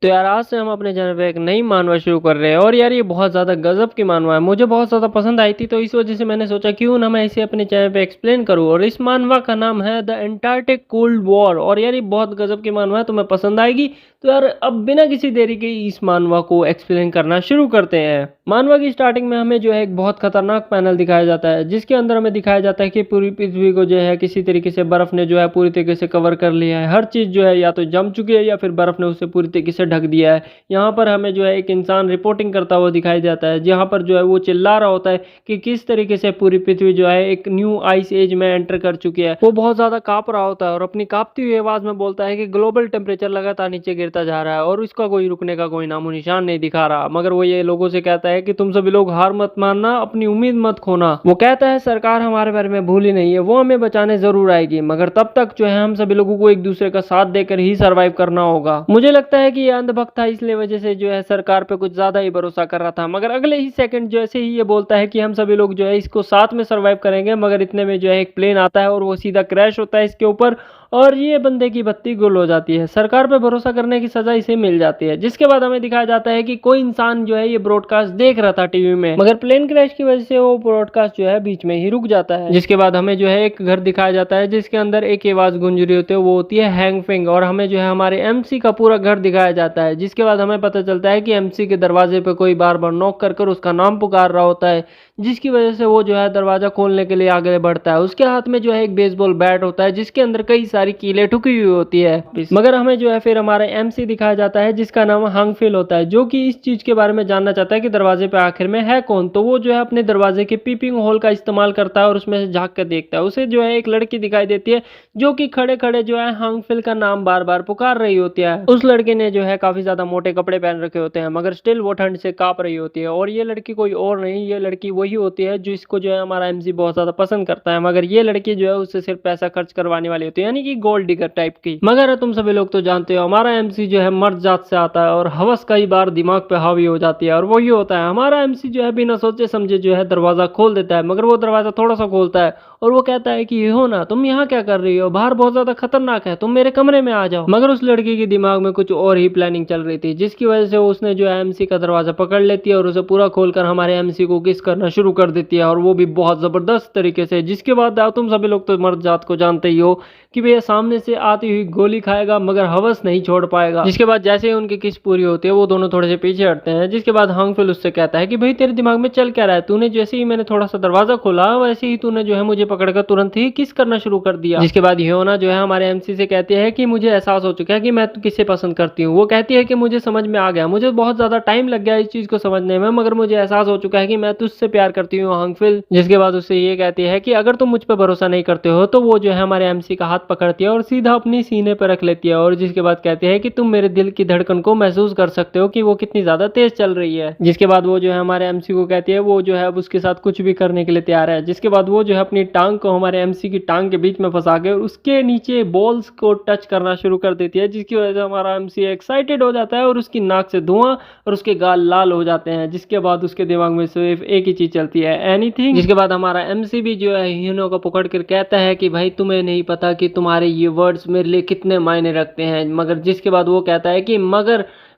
तो यार आज से हम अपने चैनल पे एक नई मानवा शुरू कर रहे हैं और यार ये बहुत ज़्यादा गजब की मानवा है। मुझे बहुत ज़्यादा पसंद आई थी तो इस वजह से मैंने सोचा क्यों ना मैं इसे अपने चैनल पे एक्सप्लेन करूँ। और इस मानवा का नाम है द एंटार्क्टिक कोल्ड वॉर। और यार ये बहुत गजब की मानवा है, तुम्हें पसंद आएगी। तो यार अब बिना किसी देरी के इस मानवा को एक्सप्लेन करना शुरू करते हैं। मानवा की स्टार्टिंग में हमें जो है एक बहुत खतरनाक पैनल दिखाया जाता है, जिसके अंदर हमें दिखाया जाता है कि पूरी पृथ्वी को जो है किसी तरीके से बर्फ ने जो है पूरी तरीके से कवर कर लिया है। हर चीज़ जो है या तो जम चुकी है या फिर बर्फ ने उसे पूरी तरीके से ढक दिया है। यहाँ पर हमें जो है एक इंसान रिपोर्टिंग करता हुआ दिखाई देता है, जहाँ पर जो है वो चिल्ला रहा होता है कि किस तरीके से पूरी पृथ्वी जो है एक न्यू आइस एज में एंटर कर चुकी है। वो बहुत ज्यादा कांप रहा होता है और अपनी कांपती हुई आवाज में बोलता है कि ग्लोबल टेम्परेचर लगातार नीचे गिरता जा रहा है और इसका कोई रुकने का कोई नामो निशान नहीं दिखा रहा। मगर वो ये लोगों से कहता है कि तुम सभी लोग हार मत मानना, अपनी उम्मीद मत खोना। वो कहता है सरकार हमारे बारे में भूली नहीं है, वो हमें बचाने जरूर आएगी, मगर तब तक जो है हम सभी लोगों को एक दूसरे का साथ देकर ही सरवाइव करना होगा। मुझे लगता है कि ये अंधभक्त था, इसलिए वजह से जो है सरकार पे कुछ ज्यादा ही भरोसा कर रहा था। मगर अगले ही सेकंड जैसे ही ये बोलता है कि हम सभी लोग जो है इसको साथ में सरवाइव करेंगे, मगर इतने में जो है एक प्लेन आता है और वो सीधा क्रैश होता है इसके ऊपर और ये बंदे की बत्ती गुल हो जाती है। सरकार पे भरोसा करने की सजा इसे मिल जाती है। जिसके बाद हमें दिखाया जाता है कि कोई इंसान जो है ये ब्रॉडकास्ट देख रहा था टीवी में, मगर प्लेन क्रैश की वजह से वो ब्रॉडकास्ट जो है बीच में ही रुक जाता है। जिसके बाद हमें जो है एक घर दिखाया जाता है, जिसके अंदर एक आवाज गूंज रही होती है, वो होती है हैंग फिंग। और हमें जो है हमारे एमसी का पूरा घर दिखाया जाता है। जिसके बाद हमें पता चलता है कि एमसी के दरवाजे पे कोई बार बार नॉक कर उसका नाम पुकार रहा होता है, जिसकी वजह से वो जो है दरवाजा खोलने के लिए आगे बढ़ता है। उसके हाथ में जो है एक बेसबॉल बैट होता है, जिसके अंदर कई सारी कीलें ठुकी हुई होती है। मगर हमें जो है फिर हमारा एमसी दिखाया जाता है, जिसका नाम हांगफिल होता है, जो कि इस चीज के बारे में जानना चाहता है कि दरवाजे पे आखिर में है कौन। तो वो जो है अपने दरवाजे के पीपिंग होल का इस्तेमाल करता है और उसमें से झांक कर देखता है। उसे जो है एक लड़की दिखाई देती है, जो कि खड़े खड़े जो है हांगफिल का नाम बार बार पुकार रही होती है। उस लड़के ने जो है काफी ज्यादा मोटे कपड़े पहन रखे होते हैं, मगर स्टिल वो ठंड से कांप रही होती है। और ये लड़की कोई और नहीं, ये लड़की वही होती है जो इसको जो है हमारा एमसी बहुत ज्यादा पसंद करता है। मगर ये लड़की जो है उससे सिर्फ पैसा खर्च करवाने वाली होती है, यानी कि गोल्ड डिगर टाइप की। मगर तुम सभी लोग तो जानते हो हमारा एमसी जो है मर्द जात से आता है और हवस कई बार दिमाग पे हावी हो जाती है। और वही होता है हमारा एमसी जो है बिना सोचे समझे जो है दरवाजा खोल देता है। मगर वो दरवाजा थोड़ा सा खोलता है और वो कहता है कि ये हो ना, तुम यहाँ क्या कर रही हो, बाहर बहुत ज्यादा खतरनाक है, तुम मेरे कमरे में आ जाओ। मगर उस लड़की के दिमाग में कुछ और ही प्लानिंग चल रही थी, जिसकी वजह से उसने जो है एमसी का दरवाजा पकड़ लेती है और उसे पूरा खोलकर हमारे एमसी को किस करना शुरू कर देती है, और वो भी बहुत जबरदस्त तरीके से। जिसके बाद तुम सभी लोग तो मर्द जात को जानते ही हो कि भैया सामने से आती हुई गोली खाएगा मगर हवस नहीं छोड़ पाएगा। जिसके बाद जैसे ही उनकी किस पूरी होती है वो दोनों थोड़े से पीछे हटते हैं। जिसके बाद हांगफिल उससे कहता है कि भाई तेरे दिमाग में चल क्या रहा है, तूने जैसे ही मैंने थोड़ा सा दरवाजा खोला वैसे ही तूने जो है मुझे पकड़कर तुरंत ही किस करना शुरू कर दिया। जिसके बाद ह्योना जो है हमारे एमसी से कहती है कि मुझे एहसास हो चुका है कि मैं किसे पसंद करती हूँ। वो कहती है कि मुझे समझ में आ गया, मुझे बहुत ज्यादा टाइम लग गया इस चीज को समझने में, मगर मुझे एहसास हो चुका है कि मैं तुझसे प्यार करती हूँ हांगफिल। जिसके बाद उससे ये कहती है कि अगर तुम मुझ पर भरोसा नहीं करते हो तो वो जो है हमारे एमसी का हाथ पकड़ती है और सीधा अपनी सीने पर रख लेती है। और जिसके बाद कहती है कि तुम मेरे दिल की धड़कन को महसूस कर सकते हो कि वो कितनी ज्यादा तेज चल रही है। जिसके बाद वो जो है हमारे एमसी को कहती है वो जो है अब उसके साथ कुछ भी करने के लिए तैयार है। जिसके बाद वो जो है अपनी टांग को हमारे एमसी की टांग के बीच में फंसा के उसके नीचे बॉल्स को टच करना शुरू कर देती है, जिसकी वजह से हमारा एमसी एक्साइटेड हो जाता है और उसकी नाक से धुआं और उसके गाल लाल हो जाते हैं। जिसके बाद उसके दिमाग में सिर्फ एक ही चीज चलती है, एनीथिंग। जिसके बाद हमारा एमसी भी जो है ह्यूनो को पकड़ कर कहता है कि भाई तुम्हें नहीं पता कि तुम्हारे ये वर्ड्स मेरे लिए कितने मायने रखते हैं। मगर जिसके बाद वो कहता है कि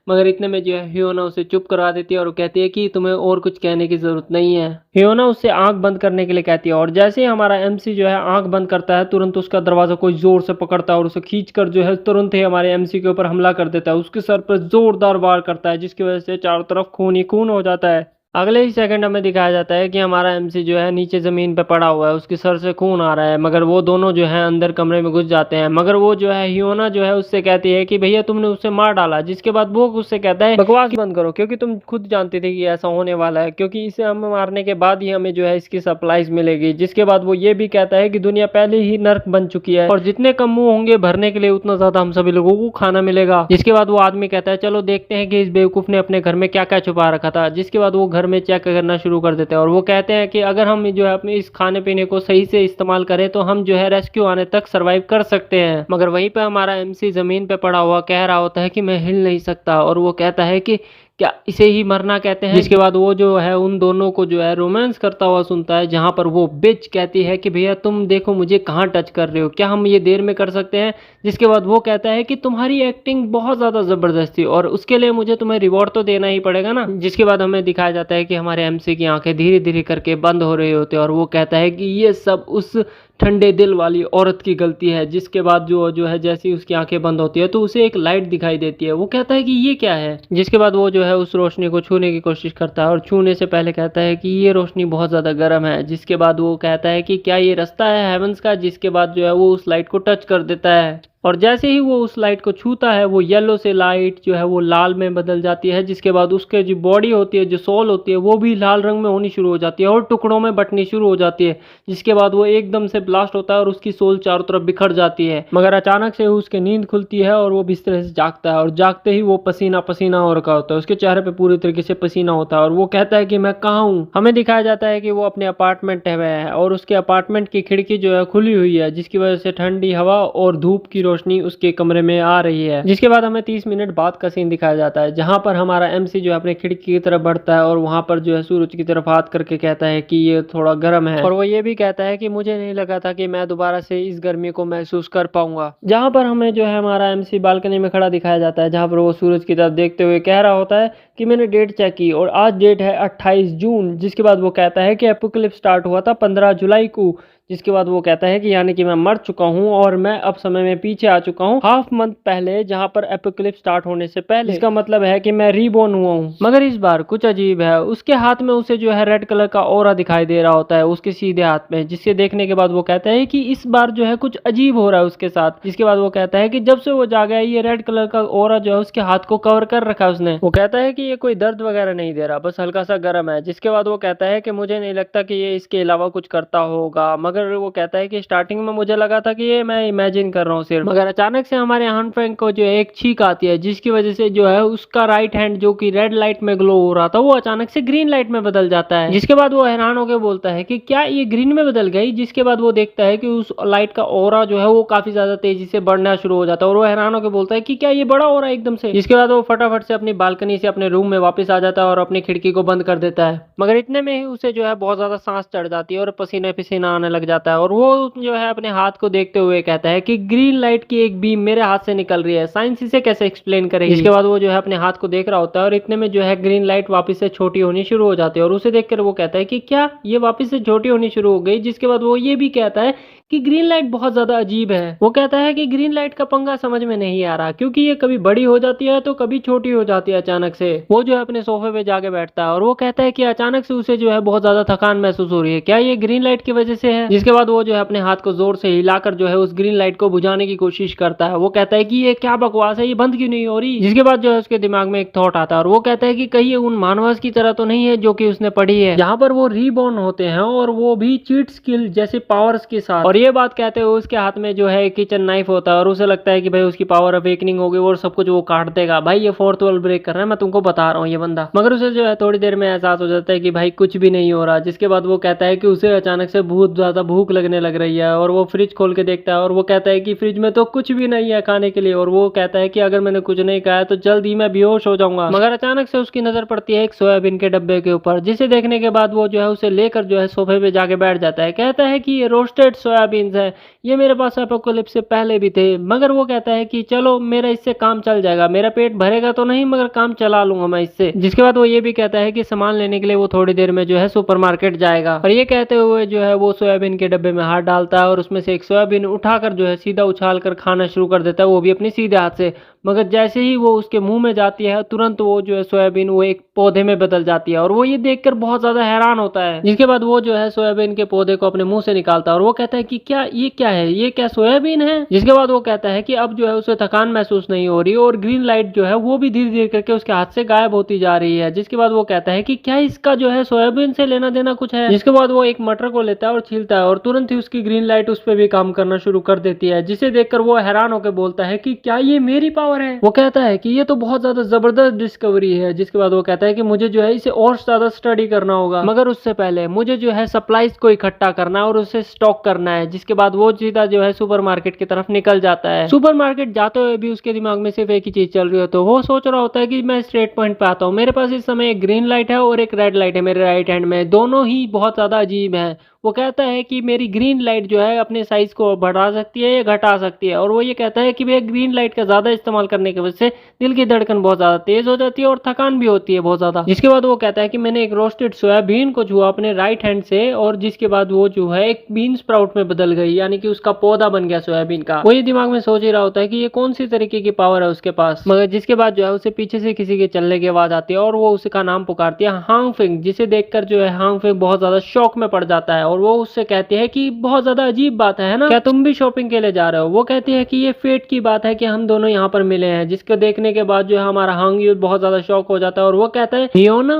मगर इतने में जो है ह्योना उसे चुप करा देती है और कहती है कि तुम्हें और कुछ कहने की जरूरत नहीं है। ह्योना उससे आंख बंद करने के लिए कहती है और जैसे ही हमारा एमसी जो है आंख बंद करता है तुरंत उसका दरवाजा कोई जोर से पकड़ता है और उसे खींचकर जो है तुरंत ही हमारे एमसी के ऊपर हमला कर देता है। उसके सर पर जोरदार वार करता है, जिसकी वजह से चारों तरफ खून ही खून हो जाता है। अगले ही सेकंड हमें दिखाया जाता है कि हमारा एमसी जो है नीचे जमीन पे पड़ा हुआ है, उसके सर से खून आ रहा है। मगर वो दोनों जो है अंदर कमरे में घुस जाते हैं। मगर वो जो है ह्योना जो है उससे कहती है कि भैया तुमने उसे मार डाला। जिसके बाद वो उससे कहता है बकवास बंद करो, क्योंकि तुम खुद जानते थे कि ऐसा होने वाला है, क्योंकि इसे हम मारने के बाद ही हमें जो है इसकी सप्लाईज मिलेगी। जिसके बाद वो ये भी कहता है कि दुनिया पहले ही नर्क बन चुकी है और जितने कम मुंह होंगे भरने के लिए उतना ज्यादा हम सभी लोगों को खाना मिलेगा। जिसके बाद वो आदमी कहता है चलो देखते हैं कि इस बेवकूफ ने अपने घर में क्या क्या छुपा रखा था। जिसके बाद वो घर में चेक करना शुरू कर देते हैं और वो कहते हैं कि अगर हम जो है अपने इस खाने पीने को सही से इस्तेमाल करें तो हम जो है रेस्क्यू आने तक सरवाइव कर सकते हैं। मगर वहीं पे हमारा एमसी जमीन पे पड़ा हुआ कह रहा होता है कि मैं हिल नहीं सकता, और वो कहता है कि क्या इसे ही मरना कहते हैं? जिसके बाद वो जो है उन दोनों को जो है रोमांस करता हुआ सुनता है, जहाँ पर वो बिच कहती है कि भैया तुम देखो मुझे कहाँ टच कर रहे हो, क्या हम ये देर में कर सकते हैं? जिसके बाद वो कहता है कि तुम्हारी एक्टिंग बहुत ज़्यादा ज़बरदस्त थी और उसके लिए मुझे तुम्हें रिवॉर्ड तो देना ही पड़ेगा ना। जिसके बाद हमें दिखाया जाता है कि हमारे एमसी की आंखें धीरे धीरे करके बंद हो रही होती है और वो कहता है कि ये सब उस ठंडे दिल वाली औरत की गलती है। जिसके बाद जो है जैसे ही उसकी आंखें बंद होती है तो उसे एक लाइट दिखाई देती है। वो कहता है कि ये क्या है? जिसके बाद वो जो है उस रोशनी को छूने की कोशिश करता है और छूने से पहले कहता है कि ये रोशनी बहुत ज़्यादा गर्म है। जिसके बाद वो कहता है कि क्या ये रास्ता है हेवंस का? जिसके बाद जो है वो उस लाइट को टच कर देता है और जैसे ही वो उस लाइट को छूता है वो येलो से लाइट जो है वो लाल में बदल जाती है। जिसके बाद उसके जो बॉडी होती है, जो सोल होती है, वो भी लाल रंग में होनी शुरू हो जाती है और टुकड़ों में बंटनी शुरू हो जाती है। जिसके बाद वो एकदम से ब्लास्ट होता है और उसकी सोल चारों तरफ बिखर जाती है। मगर अचानक से उसकी नींद खुलती है और वो बिस्तर से जागता है और जागते ही वो पसीना पसीना हो रखा होता है, उसके चेहरे पे पूरी तरीके से पसीना होता है और वो कहता है कि मैं कहाँ हूँ। हमें दिखाया जाता है कि वो अपने अपार्टमेंट में है और उसके अपार्टमेंट की खिड़की जो है खुली हुई है, जिसकी वजह से ठंडी हवा और धूप की रोशनी उसके कमरे में आ रही है। जिसके बाद हमें 30 मिनट बाद का सीन दिखाया जाता है, जहां पर हमारा एमसी जो है अपने खिड़की की तरफ बढ़ता है और वहां पर जो है सूरज की तरफ हाथ करके कहता है कि ये थोड़ा गर्म है और वो ये भी कहता है कि मुझे नहीं लगा था कि मैं दोबारा से इस गर्मी को महसूस कर पाऊंगा। जहां पर हमें जो है हमारा एमसी बालकनी में खड़ा दिखाया जाता है, जहां पर वो सूरज की तरफ देखते हुए कह रहा होता है कि मैंने डेट चेक की और आज डेट है 28 जून। जिसके बाद वो कहता है कि एपोकलिप्स स्टार्ट हुआ था 15 जुलाई को। जिसके बाद वो कहता है कि यानी कि मैं मर चुका हूं और मैं अब समय में पीछे आ चुका हूं हाफ मंथ पहले, जहां पर एपोकलिप्स स्टार्ट होने से पहले। इसका मतलब है कि मैं रीबॉर्न हुआ हूं। मगर इस बार कुछ अजीब है, उसके हाथ में उसे जो है रेड कलर का ऑरा दिखाई दे रहा होता है उसके सीधे हाथ में। जिससे देखने के बाद वो कहता है कि इस बार जो है कुछ अजीब हो रहा है उसके साथ। जिसके बाद वो कहता है कि जब से वो जागा है ये रेड कलर का ऑरा जो है उसके हाथ को कवर कर रखा है उसने। वो कहता है कि ये कोई दर्द वगैरह नहीं दे रहा, बस हल्का सा गर्म है। जिसके बाद वो कहता है कि मुझे नहीं लगता कि ये इसके अलावा कुछ करता होगा। मगर वो कहता है कि स्टार्टिंग में मुझे लगा था कि ये मैं इमेजिन कर रहा हूँ सिर्फ। मगर अचानक से हमारे हान फ्रैंक को जो है एक छींक आती है, जिसकी वजह से जो है उसका राइट हैंड जो कि रेड लाइट में ग्लो हो रहा था वो अचानक से ग्रीन लाइट में बदल जाता है। जिसके बाद वो हैरान होकर बोलता है कि क्या ये ग्रीन में बदल गई? जिसके बाद वो देखता है कि उस लाइट का ऑरा जो है वो काफी ज्यादा तेजी से बढ़ना शुरू हो जाता है और वो हैरान होकर बोलता है कि क्या ये बड़ा हो रहा है एकदम से। जिसके बाद वो फटाफट से अपनी बालकनी से अपने रूम में वापस आ जाता है और अपनी खिड़की को बंद कर देता है। मगर इतने में ही उसे जो है बहुत ज्यादा सांस चढ़ जाती है और पसीने पसीना आने लग जाता है और वो जो है अपने हाथ को देखते हुए कहता है कि ग्रीन लाइट की एक बीम मेरे हाथ से निकल रही है, साइंस इसे कैसे एक्सप्लेन करेगी? इसके बाद वो जो है अपने हाथ को देख रहा होता है और इतने में जो है ग्रीन लाइट वापस से छोटी होनी शुरू हो जाती है और उसे देखकर वो कहता है कि क्या ये वापस से छोटी होनी शुरू हो गई? जिसके बाद वो ये भी कहता है कि ग्रीन लाइट बहुत ज्यादा अजीब है। वो कहता है कि ग्रीन लाइट का पंगा समझ में नहीं आ रहा, क्योंकि ये कभी बड़ी हो जाती है तो कभी छोटी हो जाती है अचानक से। वो जो है अपने सोफे पे जाके बैठता है और वो कहता है कि अचानक से उसे जो है बहुत ज्यादा थकान महसूस हो रही है, क्या ये ग्रीन लाइट की वजह से है? जिसके बाद वो जो है अपने हाथ को जोर से हिलाकर जो है उस ग्रीन लाइट को बुझाने की कोशिश करता है। वो कहता है कि ये क्या बकवास है, ये बंद क्यों नहीं हो रही? जिसके बाद जो है उसके दिमाग में एक थॉट आता है और वो कहता है कि कहीं ये उन मानवास की तरह तो नहीं है जो कि उसने पढ़ी है, जहाँ पर वो रीबॉर्न होते हैं और वो भी चीट स्किल जैसे पावर्स के साथ। और ये बात कहते हुए उसके हाथ में जो है किचन नाइफ होता है और उसे लगता है कि भाई उसकी पावर अवेकनिंग होगी और सब कुछ वो काट देगा। भाई ये फोर्थ वॉल ब्रेक कर रहा है, मैं तुमको बता रहा हूँ ये बंदा। मगर उसे जो है थोड़ी देर में एहसास हो जाता है कि भाई कुछ भी नहीं हो रहा। जिसके बाद वो कहता है कि उसे अचानक से बहुत ज्यादा भूख लगने लग रही है और वो फ्रिज खोल के देखता है और वो कहता है कि फ्रिज में तो कुछ भी नहीं है खाने के लिए और वो कहता है कि अगर मैंने कुछ नहीं खाया तो जल्द ही मैं बेहोश हो जाऊंगा। मगर अचानक से उसकी नजर पड़ती है एक सोयाबीन के डब्बे के ऊपर, जिसे देखने के बाद वो जो है उसे लेकर जो है सोफे पे जाके बैठ जाता है। कहता है कि ये रोस्टेड सोयाबीन है, ये मेरे पास एपोकलिप्स से पहले भी थे। मगर वो कहता है कि चलो मेरा इससे काम चल जाएगा, मेरा पेट भरेगा तो नहीं मगर काम चला लूंगा मैं इससे। जिसके बाद वो ये भी कहता है कि सामान लेने के लिए वो थोड़ी देर में जो है सुपरमार्केट जाएगा और ये कहते हुए जो है वो सोयाबीन के डब्बे में हाथ डालता है और उसमें से एक सोयाबीन उठाकर जो है सीधा उछाल कर खाना शुरू कर देता है, वो भी अपने सीधे हाथ से। मगर जैसे ही वो उसके मुंह में जाती है तुरंत वो जो है सोयाबीन वो एक पौधे में बदल जाती है और वो ये देखकर बहुत ज्यादा हैरान होता है। जिसके बाद वो जो है सोयाबीन के पौधे को अपने मुंह से निकालता है और वो कहता है कि क्या है, ये क्या सोयाबीन है? जिसके बाद वो कहता है कि अब जो है उसे थकान महसूस नहीं हो रही और ग्रीन लाइट जो है वो भी धीरे धीरे करके उसके हाथ से गायब होती जा रही है। जिसके बाद वो कहता है कि क्या इसका जो है सोयाबीन से लेना देना कुछ है? जिसके बाद वो एक मटर को लेता है और छीलता है और तुरंत ही उसकी ग्रीन लाइट उस पर भी काम करना शुरू कर देती है, जिसे देखकर वो हैरान होकर बोलता है कि क्या ये मेरी पावर पावर है। वो कहता है कि ये तो बहुत ज्यादा जबरदस्त डिस्कवरी है। जिसके बाद वो कहता है कि मुझे जो है इसे और ज्यादा स्टडी करना होगा, मगर उससे पहले मुझे जो है सप्लाईज को इकट्ठा करना है और उसे स्टॉक करना है। जिसके बाद वो सीधा जो है सुपरमार्केट की तरफ निकल जाता है। सुपरमार्केट जाते हुए भी उसके दिमाग में सिर्फ एक ही चीज चल रही हो, तो वो सोच रहा होता है कि मैं स्ट्रेट पॉइंट पे आता हूँ। मेरे पास इस समय एक ग्रीन लाइट है और एक रेड लाइट है मेरे राइट हैंड में, दोनों ही बहुत ज्यादा अजीब है। वो कहता है कि मेरी ग्रीन लाइट जो है अपने साइज को बढ़ा सकती है या घटा सकती है, और वो ये कहता है कि भैया ग्रीन लाइट का ज्यादा इस्तेमाल करने की वजह से दिल की धड़कन बहुत ज्यादा तेज हो जाती है और थकान भी होती है बहुत ज्यादा। जिसके बाद वो कहता है कि मैंने एक रोस्टेड सोयाबीन को छुआ अपने राइट हैंड से, और जिसके बाद वो जो है एक बीन स्प्राउट में बदल गई, यानी कि उसका पौधा बन गया सोयाबीन का। वो ये दिमाग में सोच ही रहा होता है कि ये कौन सी तरीके की पावर है उसके पास, मगर जिसके बाद जो है उसे पीछे से किसी के चलने की आवाज आती है और वो उसका नाम पुकारती है हांगफिंग, जिसे देखकर जो है हांगफिंग बहुत ज्यादा शॉक में पड़ जाता है और वो उससे कहती है कि बहुत ज्यादा अजीब बात है ना, क्या तुम भी शॉपिंग के लिए जा रहे हो। वो कहती है कि ये फेट की बात है कि हम दोनों यहाँ पर मिले हैं। जिसको देखने के बाद जो है हमारा हांग यूल बहुत ज्यादा शॉक हो जाता है और वो कहता है हियोना।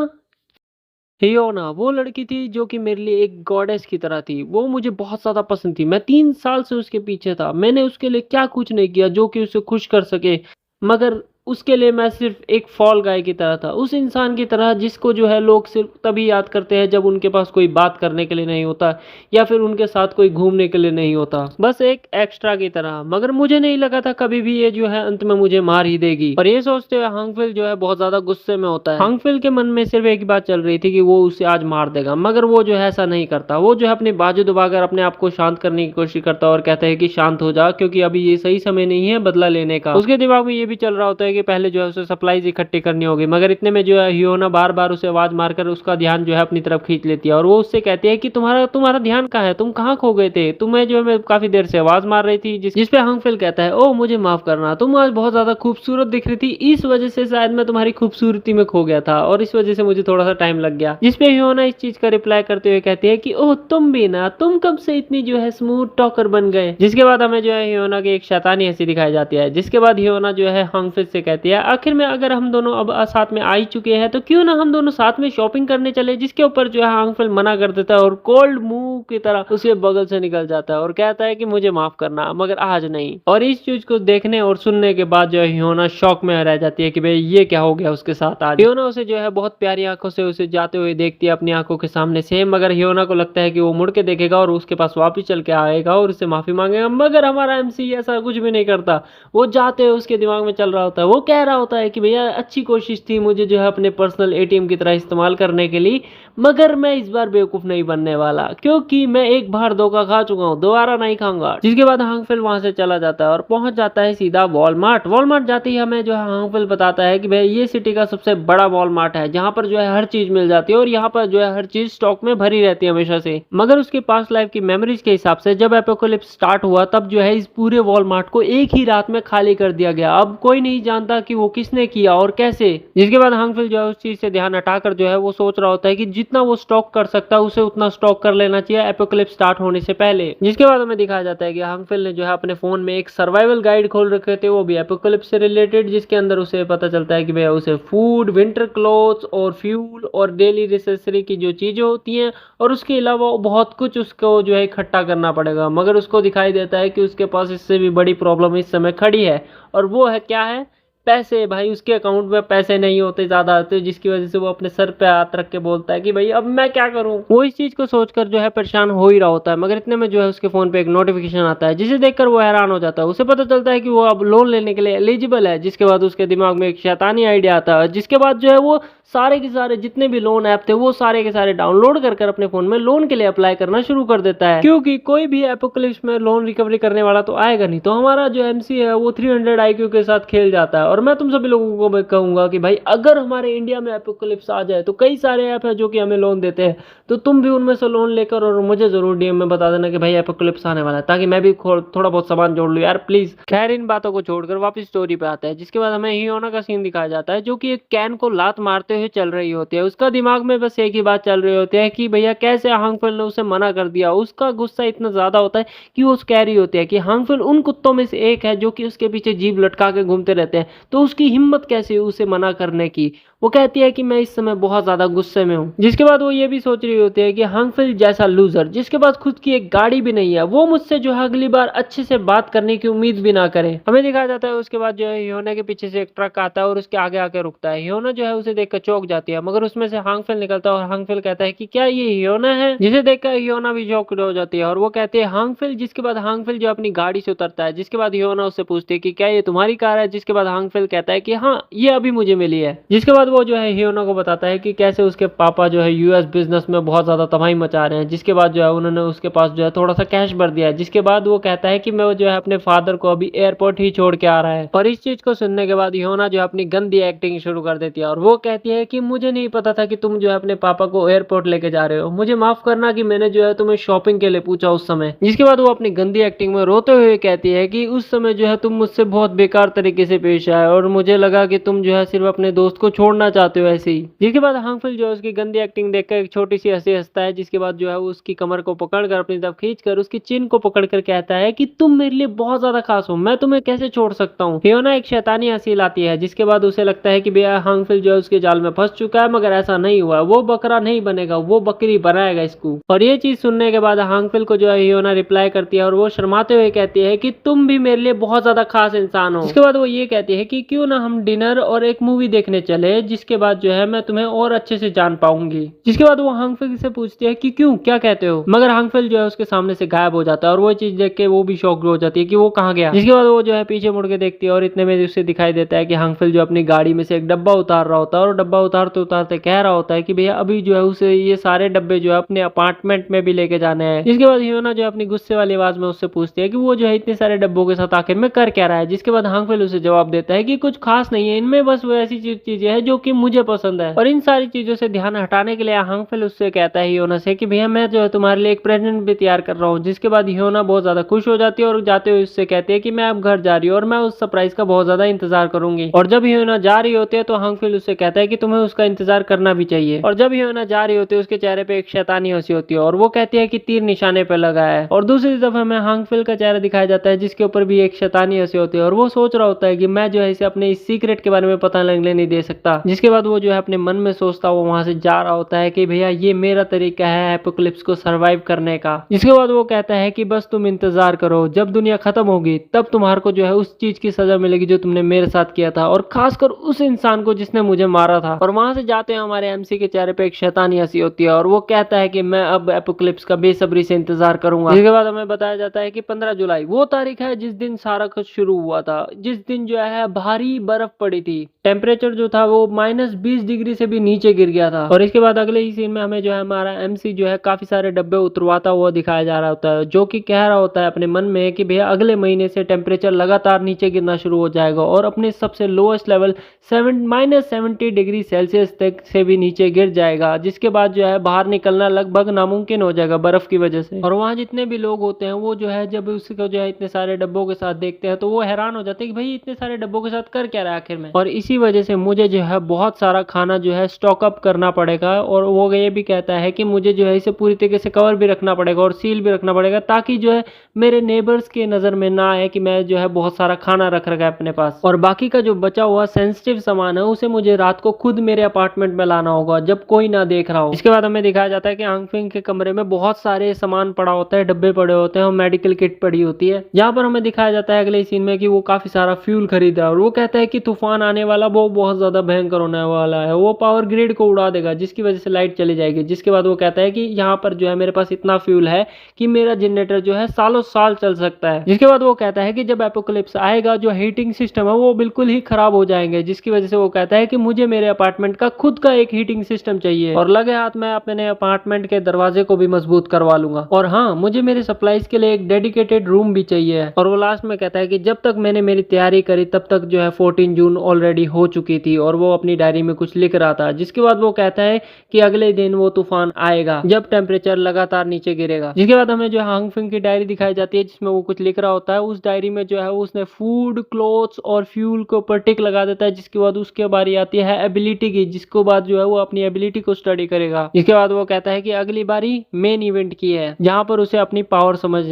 हियोना वो लड़की थी जो कि मेरे लिए एक गॉडेस की तरह थी। वो मुझे बहुत ज्यादा पसंद थी। मैं 3 साल से उसके पीछे था। मैंने उसके लिए क्या कुछ नहीं किया जो कि उसे खुश कर सके, मगर उसके लिए मैं सिर्फ एक फॉल गाय की तरह था, उस इंसान की तरह जिसको जो है लोग सिर्फ तभी याद करते हैं जब उनके पास कोई बात करने के लिए नहीं होता या फिर उनके साथ कोई घूमने के लिए नहीं होता, बस एक एक्स्ट्रा की तरह। मगर मुझे नहीं लगा था कभी भी ये जो है अंत में मुझे मार ही देगी। और ये सोचते हुए हांगफिल जो है बहुत ज्यादा गुस्से में होता है। हांगफिल के मन में सिर्फ एक ही बात चल रही थी कि वो उसे आज मार देगा, मगर वो जो है ऐसा नहीं करता। वो जो है अपनी बाजू दबाकर अपने आप को शांत करने की कोशिश करता है और कहता है कि शांत हो जा, क्योंकि अभी ये सही समय नहीं है बदला लेने का। उसके दिमाग में ये भी चल रहा होता है कि पहले जो है उसे सप्लाईज इकट्ठी करनी होगी, मगर इतने में जो है हियोना बार बार उसे आवाज मारकर उसका ध्यान जो है अपनी तरफ खींच लेती है और वो उससे कहती है कि तुम्हारा तुम्हारा ध्यान कहाँ है, तुम कहाँ खो गए थे, तुम्हें जो है मैं काफी देर से आवाज मार रही थी। जिस पे हांगफिल कहता है ओ मुझे माफ करना, तुम आज बहुत ज्यादा खूबसूरत दिख रही थी, इस वजह से शायद मैं तुम्हारी खूबसूरती में खो गया था और इस वजह से मुझे थोड़ा सा टाइम लग गया। जिसपे हियोना इस चीज का रिप्लाई करते हुए कहती है कि ओह तुम भी ना, तुम कब से इतनी जो है स्मूथ टॉकर बन गए। जिसके बाद हमें जो है हियोना की एक शैतानी हंसी दिखाई जाती है। जिसके बाद हियोना जो है हांगफिल से कहती है आखिर में अगर हम दोनों अब साथ में आ ही चुके हैं तो क्यों ना हम दोनों साथ में शॉपिंग करने चले। जिसके ऊपर जो है हांगफिल मना कर देता है और कोल्ड मुंह की तरह उसके बगल से निकल जाता है और कहता है कि मुझे माफ करना मगर आज नहीं। और इस चीज को देखने और सुनने के बाद जो है हियोना शॉक में रह जाती है कि भाई ये क्या हो गया उसके साथ आज। हियोना उसे जो है बहुत प्यारी आंखों से उसे जाते हुए देखती है अपनी आंखों के सामने से, मगर हियोना को लगता है कि वो मुड़ के देखेगा और उसके पास वापिस चल के आएगा और उससे माफी मांगेगा, मगर हमारा एमसी ऐसा कुछ भी नहीं करता। वो जाते हुए उसके दिमाग में चल रहा होता है, वो कह रहा होता है कि भैया अच्छी कोशिश थी मुझे जो है अपने पर्सनल एटीएम की तरह इस्तेमाल करने के लिए, मगर मैं इस बार बेवकूफ नहीं बनने वाला क्योंकि मैं एक बार धोखा खा चुका हूँ, दोबारा नहीं खाऊंगा। जिसके बाद हांगफिल वहां से चला जाता है और पहुंच जाता है सीधा वॉलमार्ट। वॉलमार्ट जाते ही हमें जो है हांगफिल बताता है कि भाई ये सिटी का सबसे बड़ा वॉलमार्ट है जहाँ पर जो है हर चीज मिल जाती है और यहाँ पर जो है हर चीज स्टॉक में भरी रहती है हमेशा से। मगर उसके पास्ट लाइफ की मेमोरीज के हिसाब से जब एपोकलिप्स स्टार्ट हुआ तब जो है इस पूरे वॉलमार्ट को एक ही रात में खाली कर दिया गया। अब कोई नहीं जानता कि वो किसने किया और कैसे। जिसके बाद हांगफिल जो है उस चीज से ध्यान हटाकर जो है वो सोच रहा होता है कि जितना वो स्टॉक कर सकता है उसे उतना स्टॉक कर लेना चाहिए एपोकलिप्स स्टार्ट होने से पहले। जिसके बाद हमें दिखाया जाता है कि हांगफिल ने जो है अपने फोन में एक सर्वाइवल गाइड खोल रखे थे, वो भी एपोकलिप्स से रिलेटेड, जिसके अंदर उसे पता चलता है कि भैया उसे फूड, विंटर क्लोथ्स और फ्यूल और डेली नेसेसरी की जो चीजें होती हैं और उसके अलावा बहुत कुछ उसको जो है इकट्ठा करना पड़ेगा। मगर उसको दिखाई देता है कि उसके पास इससे भी बड़ी प्रॉब्लम इस समय खड़ी है और वो है क्या है, पैसे। भाई उसके अकाउंट में पैसे नहीं होते ज्यादा होते, जिसकी वजह से वो अपने सर पे हाथ रख के बोलता है कि भाई अब मैं क्या करूं। वो इस चीज को सोचकर जो है परेशान हो ही रहा होता है, मगर इतने में जो है उसके फोन पे एक नोटिफिकेशन आता है जिसे देखकर वो हैरान हो जाता है। उसे पता चलता है कि वो अब लोन लेने के लिए एलिजिबल है। जिसके बाद उसके दिमाग में एक शैतानी आइडिया आता है, जिसके बाद जो है वो सारे के सारे जितने भी लोन ऐप थे वो सारे के सारे डाउनलोड कर अपने फोन में लोन के लिए अप्लाई करना शुरू कर देता है, क्योंकि कोई भी एपोकलिप्स में लोन रिकवरी करने वाला तो आएगा नहीं। तो हमारा जो एमसी है वो 300 IQ के साथ खेल जाता है। और मैं तुम सभी लोगों को मैं कहूंगा कि भाई अगर हमारे इंडिया में एपोकलिप्स आ जाए तो कई सारे ऐप है जो कि हमें लोन देते हैं, तो तुम भी उनमें से लोन लेकर और मुझे जरूर डीएम में बता देना कि भाई एपोकलिप्स आने वाला है, ताकि मैं भी थोड़ा बहुत सामान जोड़ लूं यार प्लीज। खैर इन बातों को छोड़कर वापस स्टोरी पे आता है। जिसके बाद हमें हियोना का सीन दिखाया जाता है जो कि एक कैन को लात मारते हुए चल रही होती है। उसका दिमाग में बस एक ही बात चल रही होती है कि भैया कैसे हांगफिल ने उसे मना कर दिया। उसका गुस्सा इतना ज्यादा होता है कि वो कह रही होती है कि हांगफिल उन कुत्तों में से एक है जो कि उसके पीछे जीभ लटका के घूमते रहते हैं, तो उसकी हिम्मत कैसे हुई उसे मना करने की। वो कहती है कि मैं इस समय बहुत ज्यादा गुस्से में हूँ। जिसके बाद वो ये भी सोच रही होती है कि हांगफिल जैसा लूजर जिसके पास खुद की एक गाड़ी भी नहीं है, वो मुझसे जो है अगली बार अच्छे से बात करने की उम्मीद भी ना करे। हमें दिखाया जाता है उसके बाद जो है ह्योना के पीछे से एक ट्रक आता है और उसके आगे आके रुकता है। ह्योना जो है उसे देखकर चौंक जाती है, मगर उसमें से हांगफिल निकलता है और हांगफिल कहता है कि क्या ये ह्योना है, जिसे देखकर ह्योना भी चौंक हो जाती है और वो कहती है हांगफिल। जिसके बाद हांगफिल जो अपनी गाड़ी से उतरता है, जिसके बाद ह्योना उससे पूछती है कि क्या ये तुम्हारी कार है, जिसके बाद हांगफिल कहता है कि हाँ ये अभी मुझे मिली है। जिसके बाद वो जो है ह्योना को बताता है कि कैसे उसके पापा जो है यूएस बिजनेस में बहुत ज्यादा तबाही मचा रहे हैं। जिसके बाद जो है उन्होंने उसके पास जो है थोड़ा सा कैश भर दिया है। जिसके बाद वो कहता है कि मैं जो है अपने फादर को अभी एयरपोर्ट ही छोड़ के आ रहा है। और इस चीज को सुनने के बाद ह्योना जो है अपनी गंदी एक्टिंग शुरू कर देती है और वो कहती है कि मुझे नहीं पता था कि तुम जो है अपने पापा को एयरपोर्ट लेके जा रहे हो, मुझे माफ करना कि मैंने जो है तुम्हें शॉपिंग के लिए पूछा उस समय। जिसके बाद वो अपनी गंदी एक्टिंग में रोते हुए कहती है कि उस समय जो है तुम मुझसे बहुत बेकार तरीके से पेश आए और मुझे लगा कि तुम जो है सिर्फ अपने दोस्त को छोड़ना चाहते हो ऐसे ही। जिसके बाद हांगफिल जो है उसकी गंदी एक्टिंग देखकर एक छोटी सी हंसी हंसता है। जिसके बाद जो है वो उसकी कमर को पकड़कर अपनी तरफ खींचकर उसकी चिन को पकड़कर कहता है कि तुम मेरे लिए बहुत ज्यादा खास हो, मैं तुम्हें कैसे छोड़ सकता हूँ। ह्योना एक शैतानी हंसी लाती है। जिसके बाद उसे लगता है कि भैया हांगफिल जो है उसके जाल में फंस चुका है, मगर ऐसा नहीं हुआ, वो बकरा नहीं बनेगा, वो बकरी बनाएगा इसको। और ये चीज सुनने के बाद हांगफिल को जो है ह्योना रिप्लाई करती है और वो शर्माते हुए कहती है कि तुम भी मेरे लिए बहुत ज्यादा खास इंसान हो। इसके बाद वो ये कहती है कि क्यों ना हम डिनर और एक मूवी देखने चले, जिसके बाद जो है मैं तुम्हें और अच्छे से जान पाऊंगी। जिसके बाद वो हांगफिल से पूछती है कि क्यों, क्या कहते हो, मगर हांगफिल जो है उसके सामने से गायब हो जाता है और वो चीज देख के वो भी शॉक हो जाती है कि वो कहाँ गया। जिसके बाद वो जो है पीछे मुड़ के देखती है और इतने में उसे दिखाई देता है कि हांगफिल जो अपनी गाड़ी में से एक डब्बा उतार रहा होता है और डब्बा उतारते उतारते कह रहा होता है कि भैया अभी जो है उसे ये सारे डब्बे जो है अपने अपार्टमेंट में भी लेके जाने हैं। जिसके बाद ह्योना जो है अपनी गुस्से वाली आवाज में उससे पूछती है कि वो जो है इतने सारे डब्बों के साथ आखिर में कर क्या रहा है। जिसके बाद हांगफिल उसे जवाब देता है कि कुछ खास नहीं है, इनमें बस वो ऐसी चीजें हैं जो कि मुझे पसंद है। और इन सारी चीजों से ध्यान हटाने के लिए हांगफिल उससे कहता है ह्योना से कि भैया मैं जो है तुम्हारे लिए एक प्रेजेंट भी तैयार कर रहा हूँ। जिसके बाद ह्योना बहुत ज्यादा खुश हो जाती है और जाते हुए उससे कहती है कि मैं अब घर जा रही हूँ और मैं उस सरप्राइज का बहुत ज्यादा इंतजार करूंगी। और जब ह्योना जा रही होती है तो हांगफिल उससे कहता है कि तुम्हें उसका इंतजार करना भी चाहिए। और जब ह्योना जा रही होती है उसके चेहरे पे एक शैतानी हंसी होती है और वो कहती है कि तीर निशाने पे लगा है। और दूसरी तरफ हमें हांगफिल का चेहरा दिखाया जाता है जिसके ऊपर भी एक शैतानी हंसी होती है और वो सोच रहा होता है कि मैं जो है इसे अपने इस सीक्रेट के बारे में पता लगने नहीं दे सकता। जिसके बाद वो जो है अपने मन में सोचता हुआ वहां से जा रहा होता है कि भैया ये मेरा तरीका है एपोकलिप्स को सरवाइव करने का। जिसके बाद वो कहता है कि बस तुम इंतजार करो, जब दुनिया खत्म होगी तब तुम्हारे को जो है उस चीज की सजा मिलेगी जो तुमने मेरे साथ किया था, और खासकर उस इंसान को जिसने मुझे मारा था। और वहां से जाते हैं हमारे एमसी के चेहरे पे एक शैतानी हंसी होती है और वो कहता है कि मैं अब एपोकलिप्स का बेसब्री से इंतजार करूंगा। जिसके बाद हमें बताया जाता है कि 15 जुलाई वो तारीख है जिस दिन सारा कुछ शुरू हुआ था, जिस दिन जो है भारी बर्फ पड़ी थी। टेम्परेचर जो था वो -20 डिग्री से भी नीचे गिर गया था। और इसके बाद अगले ही सीन में हमें जो है हमारा एमसी जो है काफी सारे डब्बे उतरवाता हुआ दिखाया जा रहा होता है, जो कि कह रहा होता है अपने मन में कि भैया अगले महीने से टेम्परेचर लगातार नीचे गिरना शुरू हो जाएगा और अपने सबसे लोएस्ट लेवल -70 डिग्री सेल्सियस तक से भी नीचे गिर जाएगा। जिसके बाद जो है बाहर निकलना लगभग नामुमकिन हो जाएगा बर्फ की वजह से। और वहाँ जितने भी लोग होते हैं वो जो है जब उसको जो है इतने सारे डब्बों के साथ देखते हैं तो वो हैरान हो जाते हैं कि भाई इतने सारे डब्बों के साथ कर क्या रहा है आखिर में। और इसी वजह से मुझे जो है बहुत सारा खाना जो है स्टॉक अप करना पड़ेगा। और वो ये भी कहता है कि मुझे जो है इसे पूरी तरीके से कवर भी रखना पड़ेगा और सील भी रखना पड़ेगा, ताकि जो है मेरे नेबर्स के नजर में ना आए कि मैं जो है बहुत सारा खाना रख रखा है अपने पास। और बाकी का जो बचा हुआ सेंसिटिव सामान है उसे मुझे रात को खुद मेरे अपार्टमेंट में लाना होगा जब कोई ना देख रहा हो। इसके बाद हमें दिखाया जाता है कि हांगफिंग के कमरे में बहुत सारे सामान पड़ा होता है, डब्बे पड़े होते हैं और मेडिकल किट पड़ी होती है। जहाँ पर हमें दिखाया जाता है अगले सीन में कि वो काफी सारा फ्यूल खरीद रहा है और वो कहता है कि तूफान आने वाला, वो बहुत ज्यादा भयंकर होने वाला है, वो पावर ग्रिड को उड़ा देगा जिसकी वजह से लाइट चली जाएगी। जिसके बाद वो कहता है कि यहाँ पर जो है मेरे पास इतना फ्यूल है कि मेरा जनरेटर जो है सालों साल चल सकता है। जिसके बाद वो कहता है कि जब एपोकलिप्स आएगा जो हीटिंग सिस्टम है वो बिल्कुल ही खराब हो जाएंगे, जिसकी वजह से वो कहता है कि मुझे मेरे अपार्टमेंट का खुद का एक हीटिंग सिस्टम चाहिए और लगे हाथ में अपने अपार्टमेंट के दरवाजे को भी मजबूत करवा लूंगा। और हाँ, मुझे मेरे सप्लाईज के लिए एक डेडिकेटेड रूम भी चाहिए। और वो लास्ट में कहता है कि जब तक मैंने मेरी तैयारी करी तब तक जो है 14 जून ऑलरेडी हो चुकी थी और वो अपनी डायरी में कुछ लिख रहा था। जिसके बाद वो कहता है कि अगले दिन वो तूफान आएगा जब टेम्परेचर लगातार नीचे गिरेगा। जिसके बाद हमें जो हांगफिंग की डायरी दिखाई जाती है जिसमें वो कुछ लिख रहा होता है। उस डायरी में जो है उसने फूड, क्लोथ्स और फ्यूल के ऊपर टिक लगा देता है। जिसके बाद उसके बारी आती है एबिलिटी की, जिसको बाद जो है वो अपनी एबिलिटी को स्टडी करेगा। जिसके बाद वो कहता है कि अगली बारी मेन इवेंट की है जहां पर उसे अपनी पावर समझनी